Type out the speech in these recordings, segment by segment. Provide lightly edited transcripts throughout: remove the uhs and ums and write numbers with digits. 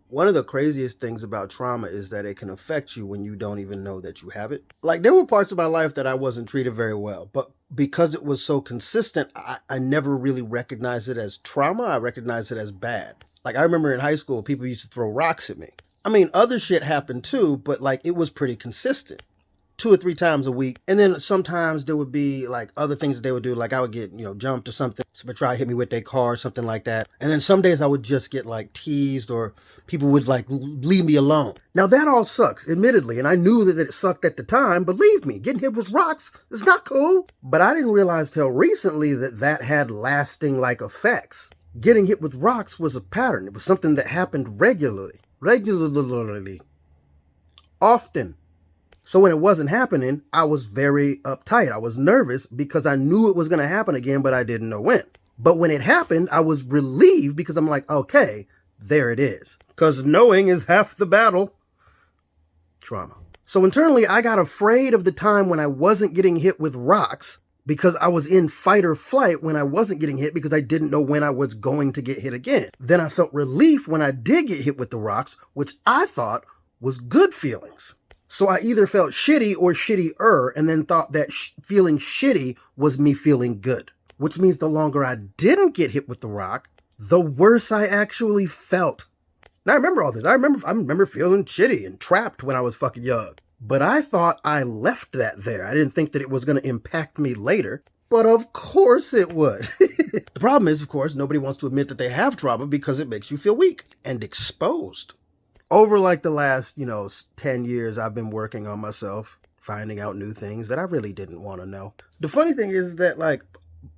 One of the craziest things about trauma is that it can affect you when you don't even know that you have it. Like, there were parts of my life that I wasn't treated very well, but because it was so consistent, I never really recognized it as trauma. I recognized it as bad. Like, I remember in high school, people used to throw rocks at me. I mean, other shit happened too, but like, it was pretty consistent. 2 or 3 times a week. And then sometimes there would be like other things that they would do. Like I would get, jumped or something. Somebody try to hit me with their car or something like that. And then some days I would just get like teased or people would like leave me alone. Now that all sucks, admittedly. And I knew that it sucked at the time. Believe me, getting hit with rocks is not cool. But I didn't realize till recently that that had lasting like effects. Getting hit with rocks was a pattern. It was something that happened regularly, often. So when it wasn't happening, I was very uptight. I was nervous because I knew it was going to happen again, but I didn't know when. But when it happened, I was relieved because I'm like, okay, there it is. Because knowing is half the battle. Trauma. So internally, I got afraid of the time when I wasn't getting hit with rocks because I was in fight or flight when I wasn't getting hit because I didn't know when I was going to get hit again. Then I felt relief when I did get hit with the rocks, which I thought was good feelings. So I either felt shitty or shittier and then thought that feeling shitty was me feeling good. Which means the longer I didn't get hit with the rock, the worse I actually felt. Now I remember all this. I remember feeling shitty and trapped when I was fucking young. But I thought I left that there. I didn't think that it was going to impact me later. But of course it would. The problem is, of course, nobody wants to admit that they have trauma because it makes you feel weak and exposed. Over like the last, 10 years, I've been working on myself, finding out new things that I really didn't want to know. The funny thing is that like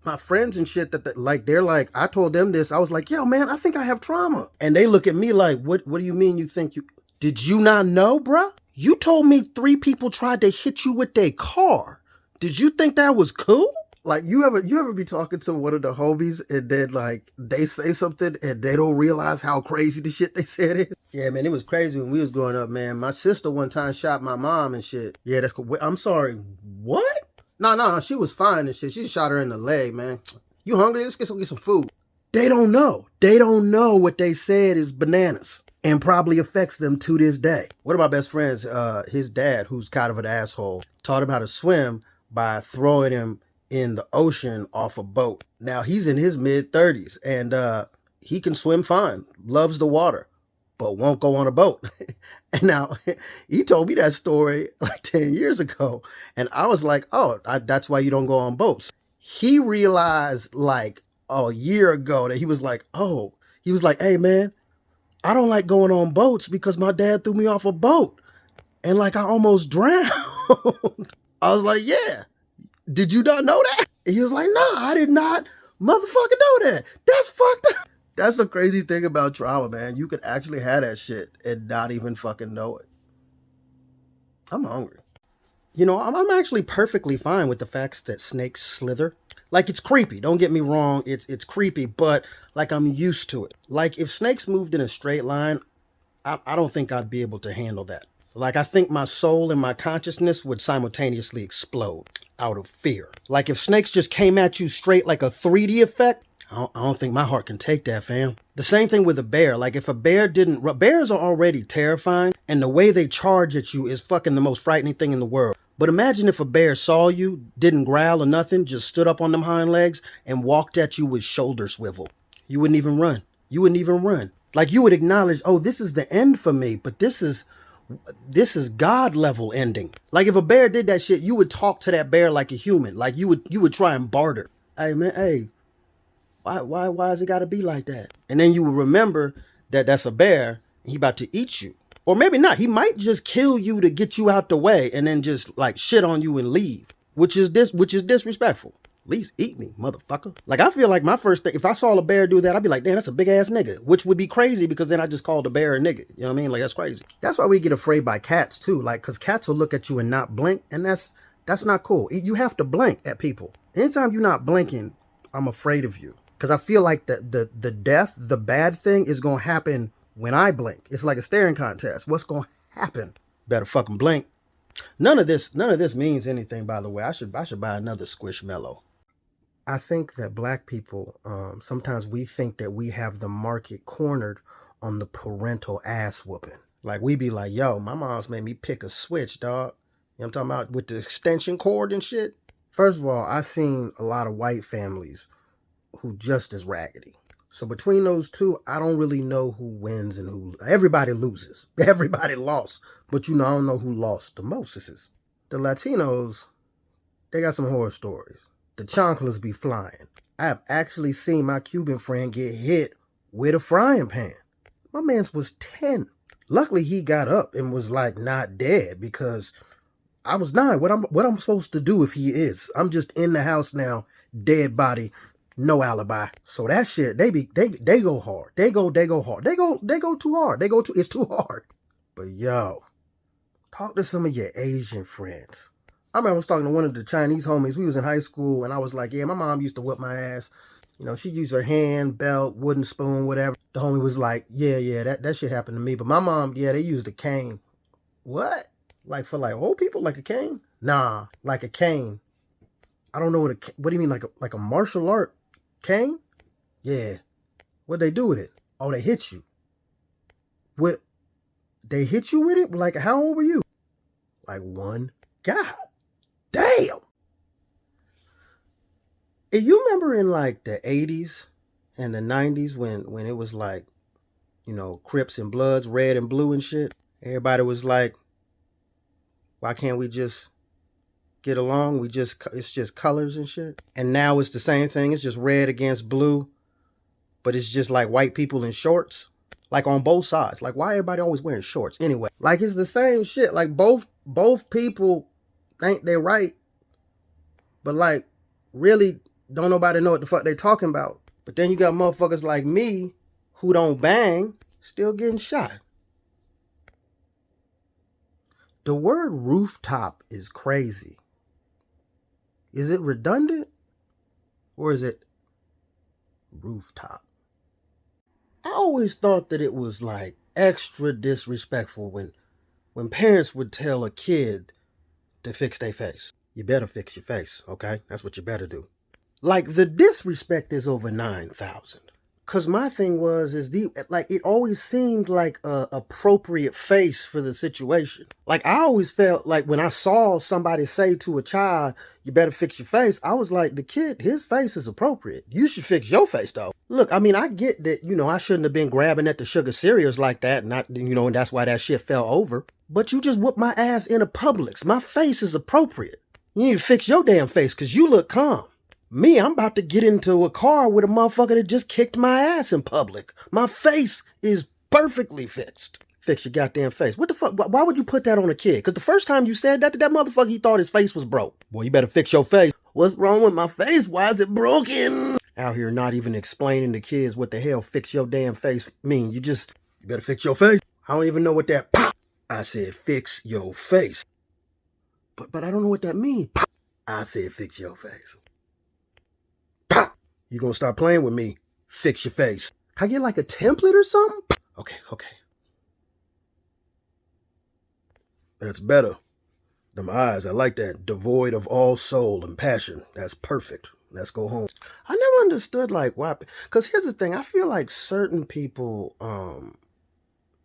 my friends and shit they're like, I told them this. I was like, yo, man, I think I have trauma. And they look at me like, what do you mean you think you, did you not know, bruh? You told me 3 people tried to hit you with their car. Did you think that was cool? Like, you ever be talking to one of the homies and then like they say something and they don't realize how crazy the shit they said is? Yeah, man, it was crazy when we was growing up, man. My sister one time shot my mom and shit. Yeah, that's cool. I'm sorry. What? No, she was fine and shit. She shot her in the leg, man. You hungry? Let's get some food. They don't know. They don't know what they said is bananas and probably affects them to this day. One of my best friends, his dad, who's kind of an asshole, taught him how to swim by throwing him in the ocean off a boat. Now he's in his mid-30s and he can swim fine, loves the water, but won't go on a boat. And now he told me that story like 10 years ago. And I was like, oh, that's why you don't go on boats. He realized like a year ago that he was like, hey man, I don't like going on boats because my dad threw me off a boat and like I almost drowned. I was like, yeah. Did you not know that? He was like, no, I did not motherfucking know that. That's fucked up. That's the crazy thing about trauma, man. You could actually have that shit and not even fucking know it. I'm hungry. I'm actually perfectly fine with the facts that snakes slither. Like, it's creepy. Don't get me wrong. It's creepy, but like I'm used to it. Like, if snakes moved in a straight line, I don't think I'd be able to handle that. Like, I think my soul and my consciousness would simultaneously explode out of fear. Like, if snakes just came at you straight like a 3D effect, I don't think my heart can take that, fam. The same thing with a bear. Like, if a bear bears are already terrifying, and the way they charge at you is fucking the most frightening thing in the world. But imagine if a bear saw you, didn't growl or nothing, just stood up on them hind legs and walked at you with shoulder swivel. You wouldn't even run. You wouldn't even run. Like, you would acknowledge, oh, this is the end for me, but this is God level ending. Like, if a bear did that shit, you would talk to that bear like a human. Like, you would try and barter. Hey man, hey, why has it got to be like that? And then you would remember that that's a bear and he about to eat you. Or maybe not. He might just kill you to get you out the way and then just like shit on you and leave, which is disrespectful. At least eat me, motherfucker. Like, I feel like my first thing, if I saw a bear do that, I'd be like, damn, that's a big ass nigga, which would be crazy because then I just called the bear a nigga. You know what I mean? Like, that's crazy. That's why we get afraid by cats too. Like, cause cats will look at you and not blink. And that's not cool. You have to blink at people. Anytime you're not blinking, I'm afraid of you. Cause I feel like the death, the bad thing is going to happen when I blink. It's like a staring contest. What's going to happen? Better fucking blink. None of this means anything, by the way. I should buy another Squishmallow. I think that black people, sometimes we think that we have the market cornered on the parental ass whooping. Like, we be like, yo, my mom's made me pick a switch, dog. You know what I'm talking about? With the extension cord and shit. First of all, I seen a lot of white families who just as raggedy. So between those two, I don't really know who wins and who... Everybody loses. Everybody lost. But I don't know who lost the most. The Latinos, they got some horror stories. The chanclas be flying. I have actually seen my Cuban friend get hit with a frying pan. My man's was 10. Luckily, he got up and was like not dead because I was 9. What I'm supposed to do if he is? I'm just in the house now, dead body, no alibi. So that shit, they go hard. They go hard. They go too hard. It's too hard. But yo, talk to some of your Asian friends. I remember I was talking to one of the Chinese homies. We was in high school, and I was like, yeah, my mom used to whip my ass. You know, she'd use her hand, belt, wooden spoon, whatever. The homie was like, yeah, that shit happened to me. But my mom, yeah, they used a cane. What? Like for like old people, like a cane? Nah, like a cane. I don't know what do you mean, like a martial art cane? Yeah. What'd they do with it? Oh, they hit you. What? They hit you with it? Like, how old were you? Like 1. God damn. And you remember in like the 80s and the 90s when it was like, you know, Crips and Bloods, red and blue and shit? Everybody was like, why can't we just get along? It's just colors and shit. And now it's the same thing. It's just red against blue, but it's just like white people in shorts. Like on both sides. Like, why everybody always wearing shorts? Anyway, like it's the same shit. Like both people think they're right, but like really don't nobody know what the fuck they talking about. But then you got motherfuckers like me who don't bang, still getting shot. The word rooftop is crazy. Is it redundant? Or is it rooftop? I always thought that it was like extra disrespectful when parents would tell a kid to fix their face. You better fix your face, okay? That's what you better do. Like the disrespect is over 9,000. Cause my thing it always seemed like a appropriate face for the situation. Like I always felt like when I saw somebody say to a child, you better fix your face, I was like, the kid, his face is appropriate. You should fix your face though. Look, I mean, I get that, I shouldn't have been grabbing at the sugar cereals like that, and that's why that shit fell over. But you just whooped my ass in a Publix. My face is appropriate. You need to fix your damn face cause you look calm. Me, I'm about to get into a car with a motherfucker that just kicked my ass in public. My face is perfectly fixed. Fix your goddamn face. What the fuck? Why would you put that on a kid? Because the first time you said that to that motherfucker, he thought his face was broke. Boy, you better fix your face. What's wrong with my face? Why is it broken? Out here not even explaining to kids what the hell fix your damn face mean. You better fix your face. I don't even know what that pop. I said fix your face. But I don't know what that means. I said fix your face. You gonna start playing with me? Fix your face. Can I get like a template or something? Okay. That's better. Them eyes, I like that. Devoid of all soul and passion. That's perfect. Let's go home. I never understood like why. Because here's the thing. I feel like certain people,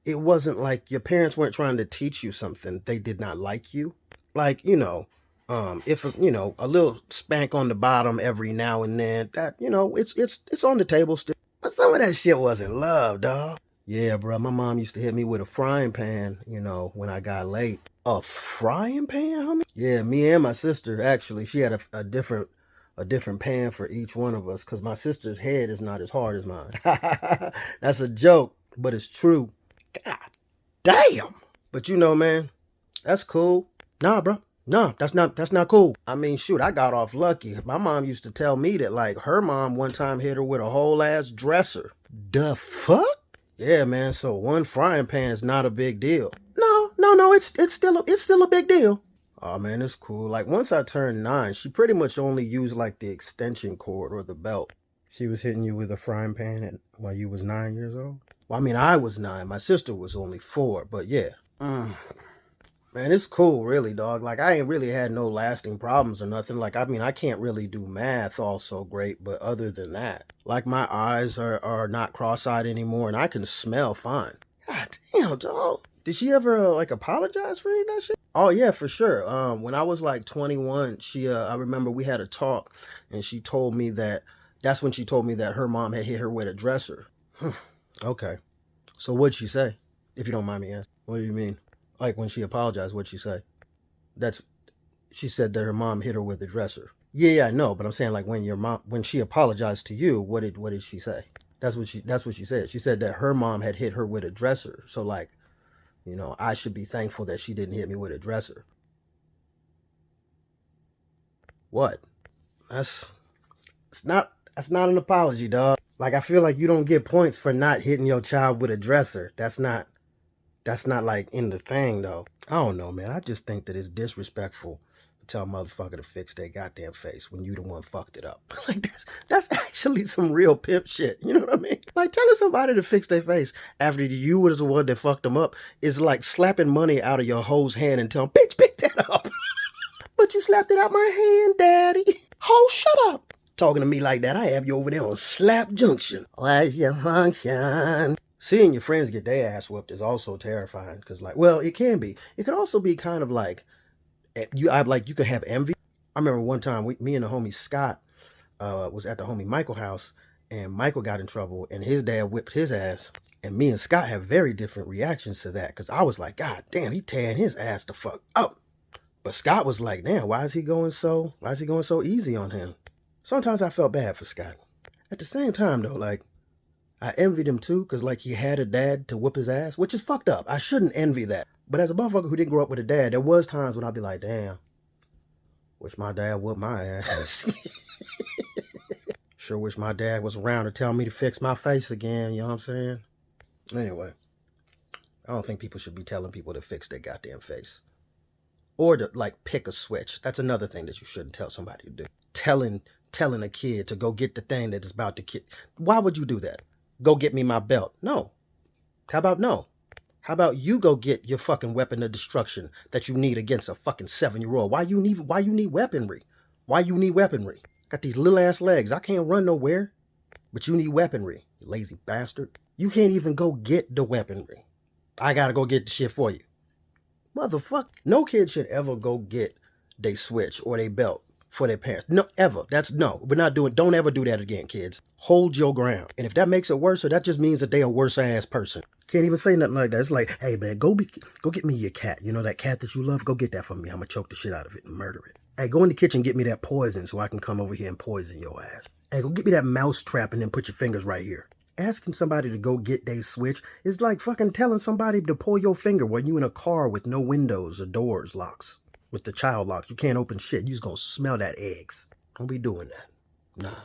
it wasn't like your parents weren't trying to teach you something. They did not like you. Like, if a little spank on the bottom every now and then, that it's on the table still. But some of that shit wasn't love, dog. Yeah, bro, my mom used to hit me with a frying pan, when I got late. A frying pan, homie? Yeah, me and my sister actually. She had a different pan for each one of us because my sister's head is not as hard as mine. That's a joke, but it's true. God damn. But man, that's cool. Nah, bro. No, that's not cool. I mean, shoot, I got off lucky. My mom used to tell me that, like, her mom one time hit her with a whole ass dresser. The fuck? Yeah, man. So one frying pan is not a big deal. No. It's still a big deal. Oh man, it's cool. Like once I turned 9, she pretty much only used like the extension cord or the belt. She was hitting you with a frying pan while you was 9 years old. Well, I mean, I was 9. My sister was only 4, but yeah. Man, it's cool, really, dog. Like, I ain't really had no lasting problems or nothing. Like, I mean, I can't really do math all so great, but other than that, like, my eyes are not cross-eyed anymore, and I can smell fine. God damn, dog. Did she ever, like, apologize for any of that shit? Oh, yeah, for sure. When I was, like, 21, I remember we had a talk, and she told me that's when she told me that her mom had hit her with a dresser. Okay. So what'd she say? If you don't mind me asking. What do you mean? Like, when she apologized, what'd she say? That's She said that her mom hit her with a dresser. Yeah, I know, but I'm saying, like, when she apologized to you, what did she say? That's what she said. She said that her mom had hit her with a dresser. So, like, I should be thankful that she didn't hit me with a dresser. What? That's that's not an apology, dog. Like, I feel like you don't get points for not hitting your child with a dresser. That's not like in the thing, though. I don't know, man. I just think that it's disrespectful to tell a motherfucker to fix their goddamn face when you the one fucked it up. Like, that's actually some real pimp shit. You know what I mean? Like, telling somebody to fix their face after you was the one that fucked them up is like slapping money out of your hoe's hand and telling, bitch, pick that up. But you slapped it out my hand, daddy. Ho, shut up. Talking to me like that, I have you over there on Slap Junction. What's your function? Seeing your friends get their ass whooped is also terrifying. Because, like, well, it can be. It could also be kind of like, you could have envy. I remember one time, me and the homie Scott was at the homie Michael house, and Michael got in trouble, and his dad whipped his ass. And me and Scott have very different reactions to that. Because I was like, God damn, he tearing his ass the fuck up. But Scott was like, damn, why is he going so easy on him? Sometimes I felt bad for Scott. At the same time, though, like, I envied him too, because, like, he had a dad to whoop his ass, which is fucked up. I shouldn't envy that. But as a motherfucker who didn't grow up with a dad, there was times when I'd be like, damn, wish my dad whooped my ass. Sure wish my dad was around to tell me to fix my face again, you know what I'm saying? Anyway, I don't think people should be telling people to fix their goddamn face. Or to, like, pick a switch. That's another thing that you shouldn't tell somebody to do. Telling a kid to go get the thing that is about to kill. Why would you do that? Go get me my belt. No. How about no? How about you go get your fucking weapon of destruction that you need against a fucking 7-year-old? Why you need weaponry? Why you need weaponry? Got these little ass legs. I can't run nowhere. But you need weaponry, you lazy bastard. You can't even go get the weaponry. I gotta go get the shit for you. Motherfucker. No kid should ever go get they switch or they belt for their parents. No, ever. We're not doing, don't ever do that again, kids. Hold your ground. And if that makes it worse, so that just means that they a worse ass person. Can't even say nothing like that. It's like, hey man, go get me your cat. You know that cat that you love? Go get that for me. I'm gonna choke the shit out of it and murder it. Hey, go in the kitchen, get me that poison so I can come over here and poison your ass. Hey, go get me that mouse trap and then put your fingers right here. Asking somebody to go get they switch is like fucking telling somebody to pull your finger when you in a car with no windows or doors locks. With the child locks, you can't open shit. You just gonna smell that eggs. Don't be doing that. Nah.